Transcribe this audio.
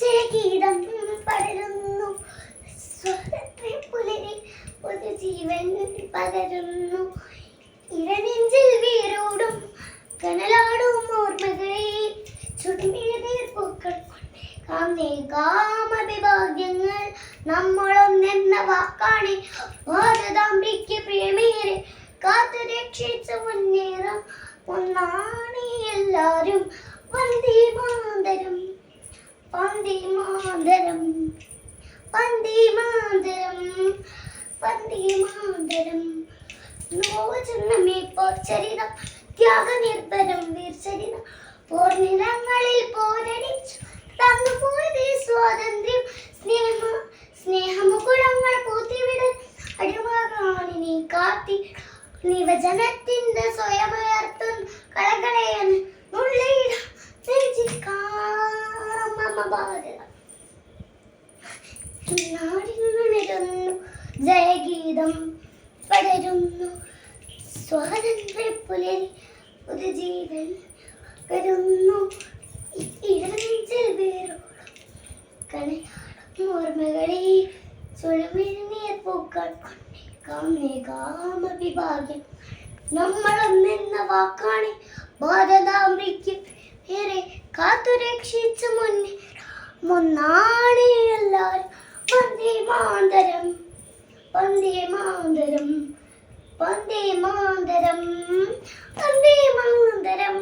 ജയഗീതം പടരുന്നു, സ്വാതന്ത്ര്യ പുലരി പുതുജീവൻ പകരുന്നു. ഇരനെഞ്ചിൽ വേരോടും കനലാടും ഓർമ്മകളെ ചുടുമിഴുനീർ പൂക്കൾ കാമവിഭാഗ്യങ്ങൾ നമ്മളൊന്നെന്ന വാക്കാണ്. ഭാരതാംബയ്ക്ക് പ്രേമേരെ കാത്തു രക്ഷിച്ചു മുന്നേറാം ഒന്നാണ് എല്ലാരും. വന്ദേ മാതരം, വന്ദേ മാതരം, വന്ദേ മാതരം, വന്ദേ മാതരം. നോവചരണമേ പോർച്ചരിതം, ത്യാഗനിർഭരം വീർചരിതം. പോർനിലങ്ങളിൽ പോരടിച്ചു തന്നുപോയതേ സ്വാതന്ത്ര്യം. സ്നേഹമുകുളങ്ങൾ പൂത്തിവിട അടിമകാണിനി കാത്തി നിവചനത്തിന്റെ സ്വയമുയർത്തുന്ന കളകളെയെന്ന് നുള്ളിയിടം നാടിനുണരുന്നു, ജയഗീതം പടരുന്നു, സ്വാതന്ത്ര്യ പുലരി പുതുജീവൻ പകരുന്നു. ഇടനെഞ്ചിൽ വേരോടും കനലാടും ഓർമ്മകളെ ചുടുമിഴുനീർ പൂക്കൾ കാമവിഭാഗ്യം നമ്മളൊന്നെന്ന വാക്കാണ്. ഭാരതാംബയ്ക്ക് ഏറെ കാത്തു രക്ഷിച്ചു മുന്നാണ് എല്ലാരും. വന്ദേ മാതരം, വന്ദേ മാതരം, വന്ദേ മാതരം, വന്ദേ മാതരം.